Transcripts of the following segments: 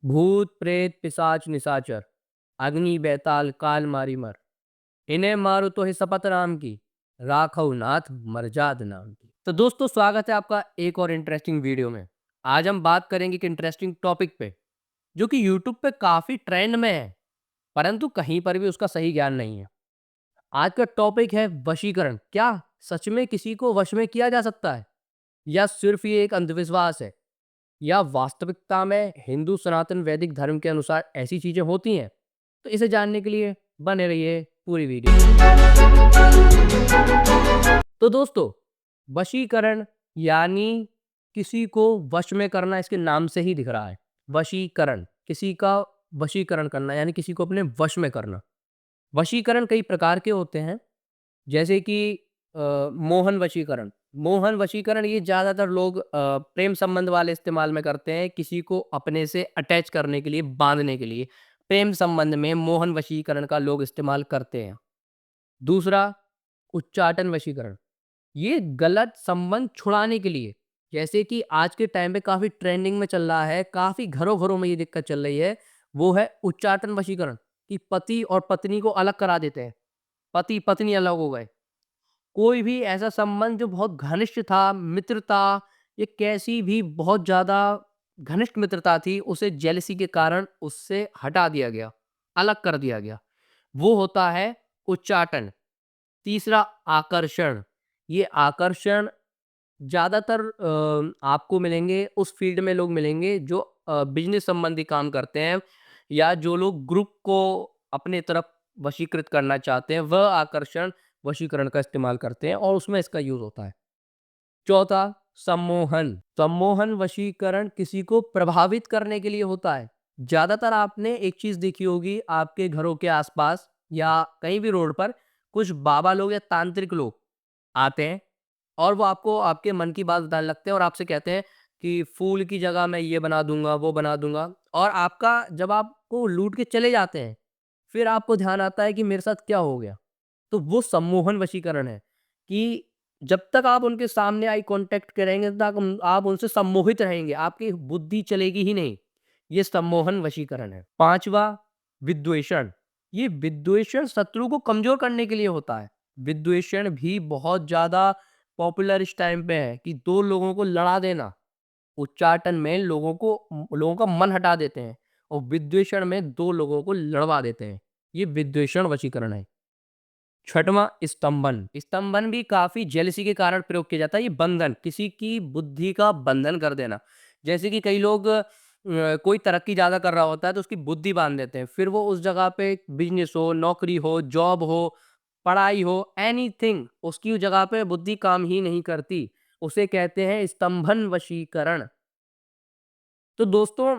भूत प्रेत पिशाच निशाचर अग्नि बेताल काल मारी मर इन्हें मारो तो है शपथ राम की राखव नाथ मर्जाद नाम की। तो दोस्तों स्वागत है आपका एक और इंटरेस्टिंग वीडियो में। आज हम बात करेंगे एक इंटरेस्टिंग टॉपिक पे जो कि यूट्यूब पे काफी ट्रेंड में है, परंतु कहीं पर भी उसका सही ज्ञान नहीं है। आज का टॉपिक है वशीकरण। क्या सच में किसी को वश में किया जा सकता है या सिर्फ ये एक अंधविश्वास है या वास्तविकता में हिंदू सनातन वैदिक धर्म के अनुसार ऐसी चीजें होती हैं? तो इसे जानने के लिए बने रहिए पूरी वीडियो। तो दोस्तों, वशीकरण यानी किसी को वश में करना, इसके नाम से ही दिख रहा है। वशीकरण, किसी का वशीकरण करना यानी किसी को अपने वश में करना। वशीकरण कई प्रकार के होते हैं, जैसे कि मोहन वशीकरण। मोहन वशीकरण ये ज़्यादातर लोग प्रेम संबंध वाले इस्तेमाल में करते हैं, किसी को अपने से अटैच करने के लिए, बांधने के लिए। प्रेम संबंध में मोहन वशीकरण का लोग इस्तेमाल करते हैं। दूसरा, उच्चाटन वशीकरण। ये गलत संबंध छुड़ाने के लिए, जैसे कि आज के टाइम पे काफ़ी ट्रेंडिंग में चल रहा है, काफ़ी घरों-घरों में ये दिक्कत चल रही है, वो है उच्चाटन वशीकरण कि पति और पत्नी को अलग करा देते हैं। पति-पत्नी अलग हो गए। कोई भी ऐसा संबंध जो बहुत घनिष्ठ था, मित्रता, ये कैसी भी बहुत ज़्यादा घनिष्ठ मित्रता थी, उसे जेलसी के कारण उससे हटा दिया गया, अलग कर दिया गया। वो होता है उच्चाटन। तीसरा, आकर्षण। ये आकर्षण ज़्यादातर आपको मिलेंगे, उस फ़ील्ड में लोग मिलेंगे जो बिज़नेस संबंधी काम करते हैं या जो लोग ग्रुप को अपने तरफ वशीकृत करना चाहते हैं, वह आकर्षण वशीकरण का इस्तेमाल करते हैं और उसमें इसका यूज़ होता है। चौथा, सम्मोहन। सम्मोहन वशीकरण किसी को प्रभावित करने के लिए होता है। ज़्यादातर आपने एक चीज़ देखी होगी आपके घरों के आस-पास या कहीं भी रोड पर, कुछ बाबा लोग या तांत्रिक लोग आते हैं और वो आपको आपके मन की बात बताने लगते हैं और आपसे कहते हैं कि फूल की जगह मैं ये बना दूँगा, वो बना दूँगा, और आपका जब आपको लूट के चले जाते हैं, फिर आपको ध्यान आता है कि मेरे साथ क्या हो गया? तो वो सम्मोहन वशीकरण है कि जब तक आप उनके सामने आई कॉन्टैक्ट करेंगे तब तक आप उनसे सम्मोहित रहेंगे, आपकी बुद्धि चलेगी ही नहीं। ये सम्मोहन वशीकरण है। पाँचवाँ, विद्वेषण। ये विद्वेषण शत्रु को कमज़ोर करने के लिए होता है। विद्वेषण भी बहुत ज़्यादा पॉपुलर इस टाइम पे है कि 2 लोगों को लड़ा देना। उच्चाटन में लोगों का मन हटा देते हैं और विद्वेषण में 2 लोगों को लड़वा देते हैं। ये विद्वेषण वशीकरण है। छठवां, स्तंभन। स्तंभन भी काफ़ी जेलसी के कारण प्रयोग किया जाता है। ये बंधन, किसी की बुद्धि का बंधन कर देना। जैसे कि कई लोग कोई तरक्की ज़्यादा कर रहा होता है तो उसकी बुद्धि बाँध देते हैं। फिर वो उस जगह पे बिज़नेस हो, नौकरी हो, जॉब हो, पढ़ाई हो, एनीथिंग, उसकी उस जगह पे बुद्धि काम ही नहीं करती। उसे कहते हैं स्तंभन वशीकरण। तो दोस्तों,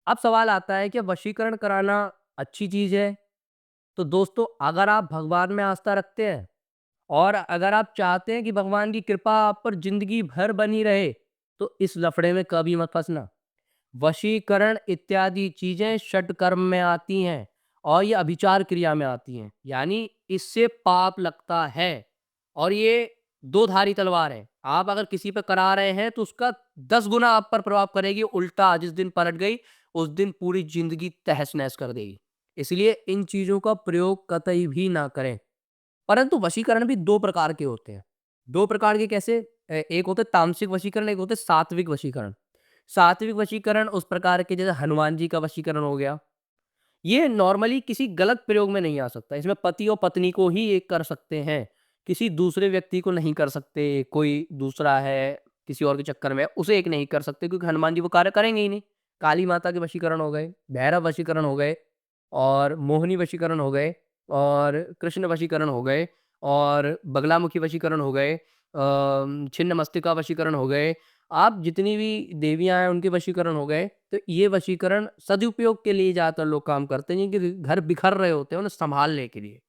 अब सवाल आता है, क्या वशीकरण कराना अच्छी चीज़ है? तो दोस्तों, अगर आप भगवान में आस्था रखते हैं और अगर आप चाहते हैं कि भगवान की कृपा आप पर ज़िंदगी भर बनी रहे, तो इस लफड़े में कभी मत फँसना। वशीकरण इत्यादि चीज़ें षटकर्म में आती हैं और ये अभिचार क्रिया में आती हैं। यानी इससे पाप लगता है और ये दो धारी तलवार है। आप अगर किसी पे करा रहे हैं तो उसका 10 गुना आप पर प्रभाव करेगी। उल्टा जिस दिन पलट गई, उस दिन पूरी ज़िंदगी तहस-नहस कर देगी। इसलिए इन चीज़ों का प्रयोग कतई भी ना करें। परंतु वशीकरण भी 2 प्रकार के होते हैं। 2 प्रकार के कैसे? एक होता है तामसिक वशीकरण, एक होता है सात्विक वशीकरण। सात्विक वशीकरण उस प्रकार के जैसे हनुमान जी का वशीकरण हो गया। ये नॉर्मली किसी गलत प्रयोग में नहीं आ सकता। इसमें पति और पत्नी को ही एक कर सकते हैं। किसी दूसरे व्यक्ति को नहीं कर सकते। कोई दूसरा है, किसी और के चक्कर में है, उसे एक नहीं कर सकते क्योंकि हनुमान जी वो कार्य करेंगे ही नहीं। काली माता के वशीकरण हो गए, भैरव वशीकरण हो गए और मोहिनी वशीकरण हो गए और कृष्ण वशीकरण हो गए और बगलामुखी वशीकरण हो गए, छिन्नमस्तिका वशीकरण हो गए। आप जितनी भी देवियाँ हैं उनके वशीकरण हो गए। तो ये वशीकरण सदुपयोग के लिए ज़्यादातर लोग काम करते हैं, जिनके घर बिखर रहे होते हैं उन्हें सँभालने के लिए।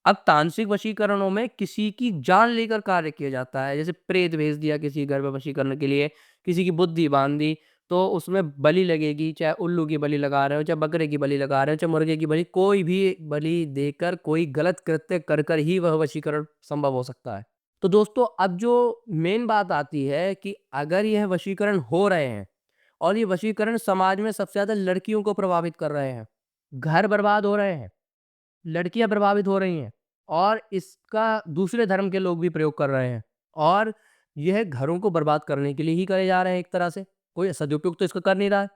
अब तांत्रिक वशीकरणों में किसी की जान लेकर कार्य किया जाता है। जैसे प्रेत भेज दिया किसी घर में वशीकरण के लिए, किसी की बुद्धि बाँध दी, तो उसमें बलि लगेगी, चाहे उल्लू की बलि लगा रहे हो, चाहे बकरे की बलि लगा रहे हो, चाहे मुर्गे की बलि, कोई भी बलि देकर कोई गलत कृत्य कर कर ही वह वशीकरण संभव हो सकता है। तो दोस्तों, अब जो मेन बात आती है कि अगर यह वशीकरण हो रहे हैं और ये वशीकरण समाज में सबसे ज़्यादा लड़कियों को प्रभावित कर रहे हैं। घर बर्बाद हो रहे हैं, लड़कियाँ प्रभावित हो रही हैं और इसका दूसरे धर्म के लोग भी प्रयोग कर रहे हैं और यह घरों को बर्बाद करने के लिए ही करे जा रहे हैं एक तरह से। कोई सदुपयोग तो इसका कर नहीं रहा है।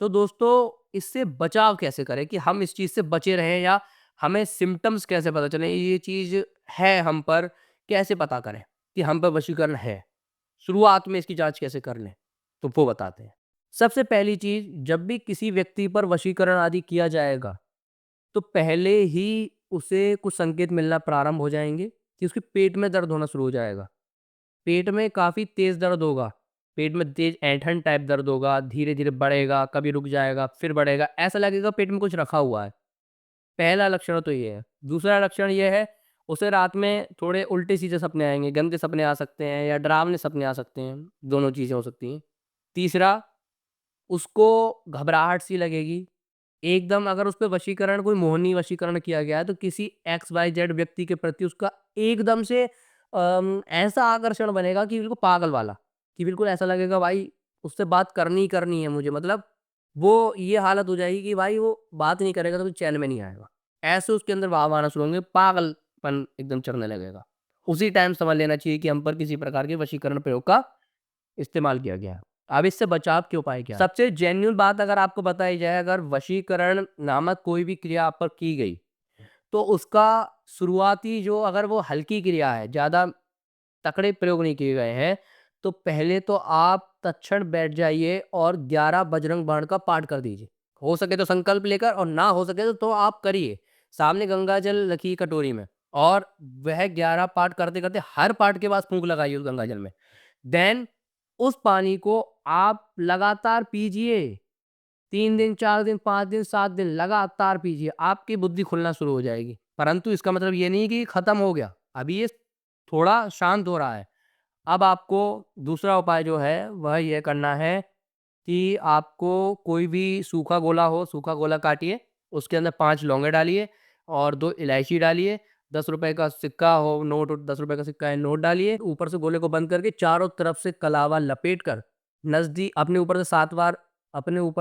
तो दोस्तों इससे बचाव कैसे करें कि हम इस चीज़ से बचे रहें या हमें सिम्पटम्स कैसे पता चलें ये चीज़ है हम पर, कैसे पता करें कि हम पर वशीकरण है? शुरुआत में इसकी जाँच कैसे कर लें? तो वो बताते हैं। सबसे पहली चीज़, जब भी किसी व्यक्ति पर वशीकरण आदि किया जाएगा, तो पहले ही उसे कुछ संकेत मिलना प्रारंभ हो जाएँगे कि उसके पेट में दर्द होना शुरू हो जाएगा। पेट में काफ़ी तेज़ दर्द होगा, पेट में तेज़ ऐंठन टाइप दर्द होगा, धीरे-धीरे बढ़ेगा, कभी रुक जाएगा, फिर बढ़ेगा, ऐसा लगेगा पेट में कुछ रखा हुआ है। पहला लक्षण तो ये है। दूसरा लक्षण ये है, उसे रात में थोड़े उल्टे-सीधे सपने आएँगे, गंदे सपने आ सकते हैं या डरावने सपने आ सकते हैं, दोनों चीज़ें हो सकती हैं। तीसरा, उसको घबराहट सी लगेगी, एकदम अगर उस पे वशीकरण कोई मोहिनी वशीकरण किया गया है तो किसी एक्स वाई जेड व्यक्ति के प्रति उसका एकदम से ऐसा आकर्षण बनेगा कि बिल्कुल पागल वाला, कि बिल्कुल ऐसा लगेगा भाई उससे बात करनी ही करनी है मुझे, मतलब वो ये हालत हो जाएगी कि भाई वो बात नहीं करेगा तो फिर चैन में नहीं आएगा। ऐसे उसके अंदर भाव आना शुरू होंगे, पागलपन एकदम चढ़ने लगेगा। उसी टाइम समझ लेना चाहिए कि हम पर किसी प्रकार के वशीकरण प्रयोग का इस्तेमाल किया गया है। अब इससे बचाव के उपाय क्या हैं? सबसे जेन्युइन बात अगर आपको बताई जाए, अगर वशीकरण नामक कोई भी क्रिया आप पर की गई, तो उसका शुरुआती जो अगर वो हल्की क्रिया है, ज़्यादा तकड़े प्रयोग नहीं किए गए हैं, तो पहले तो आप तत्क्षण बैठ जाइए और 11 बजरंग बाण का पाठ कर दीजिए। हो सके तो संकल्प लेकर और ना हो सके तो आप करिए। सामने गंगा जल रखिए कटोरी में और वह 11 पाठ करते-करते हर पाठ के बाद फूँक लगाइए उस गंगा जल में। देन उस पानी को आप लगातार पीजिए। 3 दिन, 4 दिन, 5 दिन, 7 दिन लगातार पीजिए। आपकी बुद्धि खुलना शुरू हो जाएगी। परंतु इसका मतलब ये नहीं कि खत्म हो गया। अभी ये थोड़ा शांत हो रहा है। अब आपको दूसरा उपाय जो है वह ये करना है कि आपको कोई भी सूखा गोला काटिए, उसके अंदर 5 लौंगे डालिए और 2 इलायची डालिए, ₹10 का सिक्का हो, नोट ₹10 का सिक्का है, नोट डालिए, ऊपर से गोले को बंद करके चारों तरफ से कलावा लपेट कर अपने ऊपर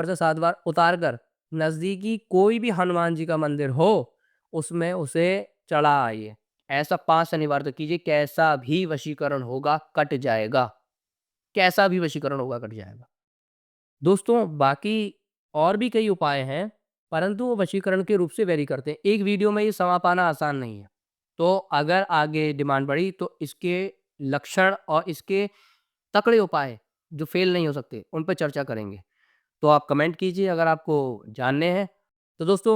से 7 बार उतार कर नज़दीकी कोई भी हनुमान जी का मंदिर हो, उसमें उसे चढ़ा आइए। ऐसा 5 शनिवार तक कीजिए, कैसा भी वशीकरण होगा, कट जाएगा। कैसा भी वशीकरण होगा, कट जाएगा। दोस्तों, बाकी और भी कई उपाय हैं, परंतु वो वशीकरण के रूप से वेरी करते हैं। एक वीडियो में ये समा पाना आसान नहीं है। तो अगर आगे डिमांड बढ़ी तो इसके लक्षण और इसके तकड़े उपाय जो फ़ेल नहीं हो सकते, उन पे चर्चा करेंगे। तो आप कमेंट कीजिए अगर आपको जानने हैं। तो दोस्तों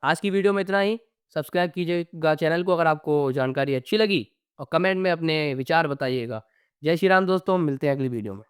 आज की वीडियो में इतना ही। सब्सक्राइब कीजिएगा चैनल को अगर आपको जानकारी अच्छी लगी और कमेंट में अपने विचार बताइएगा। जय श्री राम दोस्तों, मिलते हैं अगली वीडियो में।